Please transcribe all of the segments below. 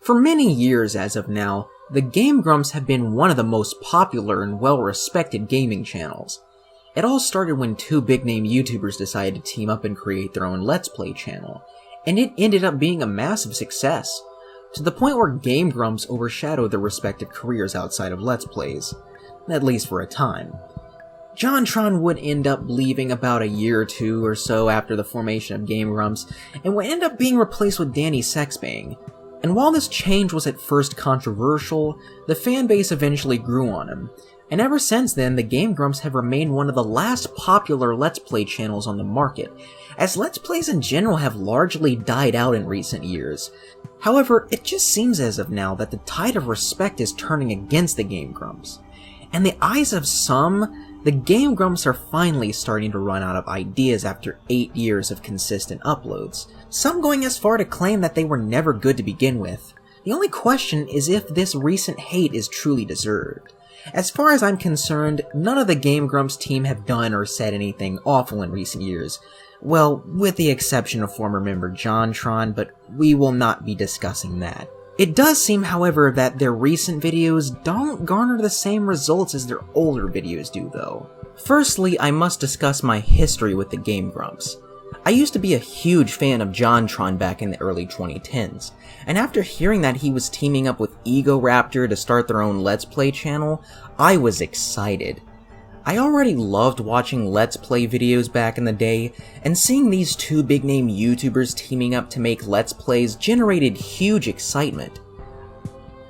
For many years as of now, the Game Grumps have been one of the most popular and well-respected gaming channels. It all started when two big-name YouTubers decided to team up and create their own Let's Play channel, and it ended up being a massive success, to the point where Game Grumps overshadowed their respective careers outside of Let's Plays, at least for a time. JonTron would end up leaving about a year or two or so after the formation of Game Grumps, and would end up being replaced with Danny Sexbang. And while this change was at first controversial, the fanbase eventually grew on him, and ever since then, the Game Grumps have remained one of the last popular Let's Play channels on the market, as Let's Plays in general have largely died out in recent years. However, it just seems as of now that the tide of respect is turning against the Game Grumps. In the eyes of some, the Game Grumps are finally starting to run out of ideas after 8 years of consistent uploads, some going as far to claim that they were never good to begin with. The only question is if this recent hate is truly deserved. As far as I'm concerned, none of the Game Grumps team have done or said anything awful in recent years. Well, with the exception of former member JonTron, but we will not be discussing that. It does seem, however, that their recent videos don't garner the same results as their older videos do, though. Firstly, I must discuss my history with the Game Grumps. I used to be a huge fan of JonTron back in the early 2010s, and after hearing that he was teaming up with Egoraptor to start their own Let's Play channel, I was excited. I already loved watching Let's Play videos back in the day, and seeing these two big-name YouTubers teaming up to make Let's Plays generated huge excitement.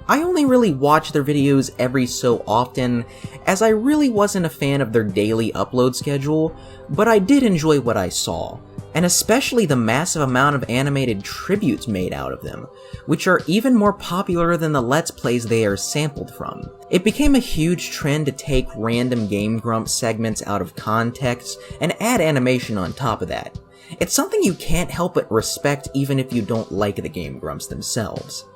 I only really watched their videos every so often, as I really wasn't a fan of their daily upload schedule, but I did enjoy what I saw, and especially the massive amount of animated tributes made out of them, which are even more popular than the Let's Plays they are sampled from. It became a huge trend to take random Game Grumps segments out of context and add animation on top of that. It's something you can't help but respect even if you don't like the Game Grumps themselves.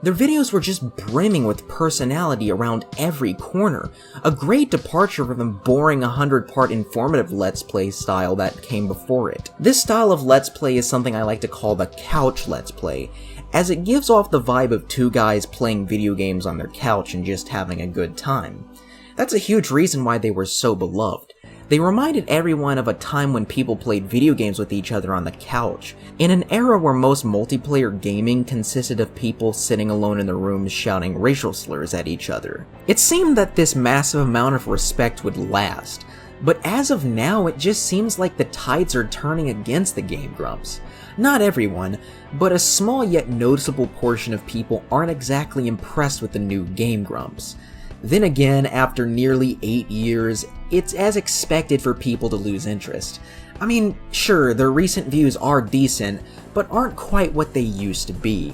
Their videos were just brimming with personality around every corner, a great departure from the boring 100-part informative Let's Play style that came before it. This style of Let's Play is something I like to call the couch Let's Play, as it gives off the vibe of two guys playing video games on their couch and just having a good time. That's a huge reason why they were so beloved. They reminded everyone of a time when people played video games with each other on the couch, in an era where most multiplayer gaming consisted of people sitting alone in their rooms shouting racial slurs at each other. It seemed that this massive amount of respect would last, but as of now it just seems like the tides are turning against the Game Grumps. Not everyone, but a small yet noticeable portion of people aren't exactly impressed with the new Game Grumps. Then again, after nearly 8 years, it's as expected for people to lose interest. I mean, sure, their recent views are decent, but aren't quite what they used to be.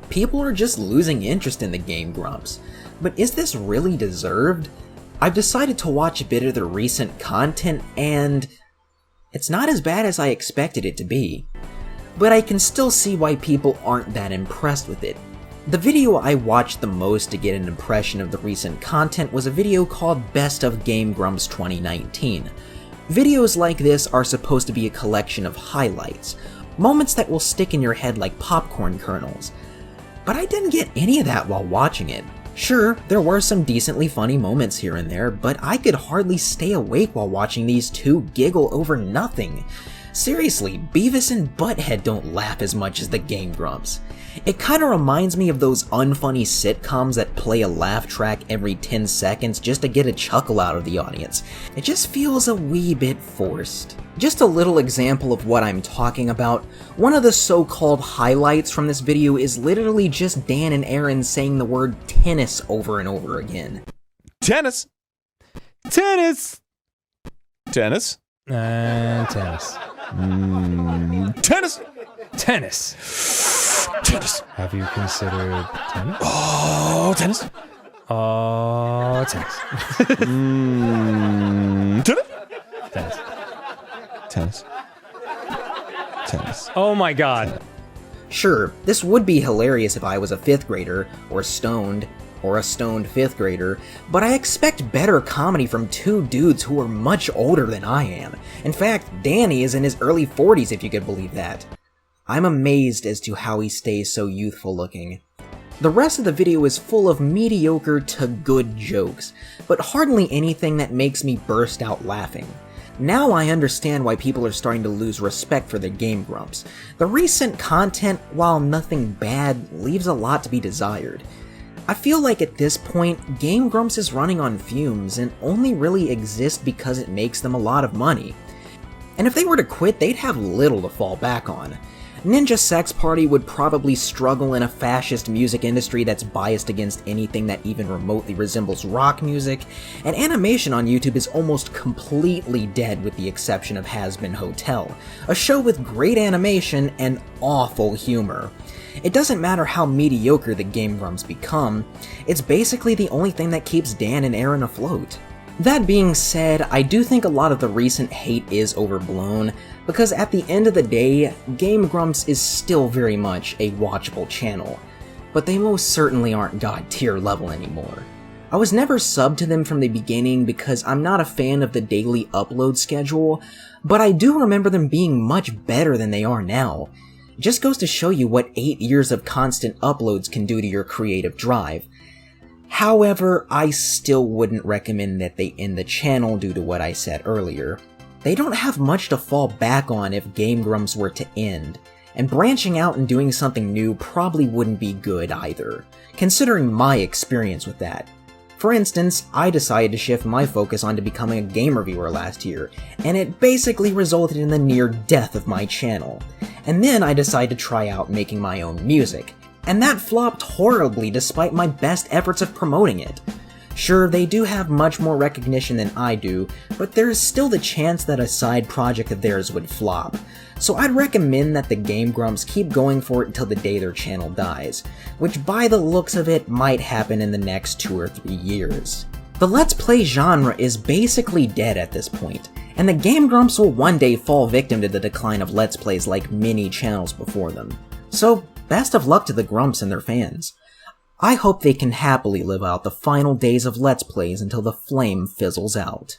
People are just losing interest in the Game Grumps. But is this really deserved? I've decided to watch a bit of their recent content, and it's not as bad as I expected it to be. But I can still see why people aren't that impressed with it. The video I watched the most to get an impression of the recent content was a video called Best of Game Grumps 2019. Videos like this are supposed to be a collection of highlights, moments that will stick in your head like popcorn kernels. But I didn't get any of that while watching it. Sure, there were some decently funny moments here and there, but I could hardly stay awake while watching these two giggle over nothing. Seriously, Beavis and Butthead don't laugh as much as the Game Grumps. It kinda reminds me of those unfunny sitcoms that play a laugh track every 10 seconds just to get a chuckle out of the audience. It just feels a wee bit forced. Just a little example of what I'm talking about, one of the so-called highlights from this video is literally just Dan and Aaron saying the word tennis over and over again. Tennis! Tennis! Tennis? Tennis. Tennis! Tennis. Tennis! Have you considered tennis? Oh, tennis! Oh, tennis. Tennis! Tennis. Tennis. Tennis. Oh my god. Sure, this would be hilarious if I was a 5th grader, or stoned, or a stoned 5th grader, but I expect better comedy from two dudes who are much older than I am. In fact, Danny is in his early 40s if you could believe that. I'm amazed as to how he stays so youthful looking. The rest of the video is full of mediocre to good jokes, but hardly anything that makes me burst out laughing. Now I understand why people are starting to lose respect for the Game Grumps. The recent content, while nothing bad, leaves a lot to be desired. I feel like at this point, Game Grumps is running on fumes and only really exists because it makes them a lot of money. And if they were to quit, they'd have little to fall back on. Ninja Sex Party would probably struggle in a fascist music industry that's biased against anything that even remotely resembles rock music, and animation on YouTube is almost completely dead with the exception of Has-Been Hotel, a show with great animation and awful humor. It doesn't matter how mediocre the Game Grumps become, it's basically the only thing that keeps Dan and Aaron afloat. That being said, I do think a lot of the recent hate is overblown, because at the end of the day, Game Grumps is still very much a watchable channel, but they most certainly aren't god tier level anymore. I was never subbed to them from the beginning because I'm not a fan of the daily upload schedule, but I do remember them being much better than they are now. It just goes to show you what 8 years of constant uploads can do to your creative drive. However, I still wouldn't recommend that they end the channel due to what I said earlier. They don't have much to fall back on if Game Grumps were to end, and branching out and doing something new probably wouldn't be good either, considering my experience with that. For instance, I decided to shift my focus onto becoming a game reviewer last year, and it basically resulted in the near death of my channel. And then I decided to try out making my own music, and that flopped horribly despite my best efforts of promoting it. Sure, they do have much more recognition than I do, but there is still the chance that a side project of theirs would flop. So I'd recommend that the Game Grumps keep going for it until the day their channel dies, which by the looks of it might happen in the next 2 or 3 years. The Let's Play genre is basically dead at this point, and the Game Grumps will one day fall victim to the decline of Let's Plays like many channels before them. So, best of luck to the Grumps and their fans. I hope they can happily live out the final days of Let's Plays until the flame fizzles out.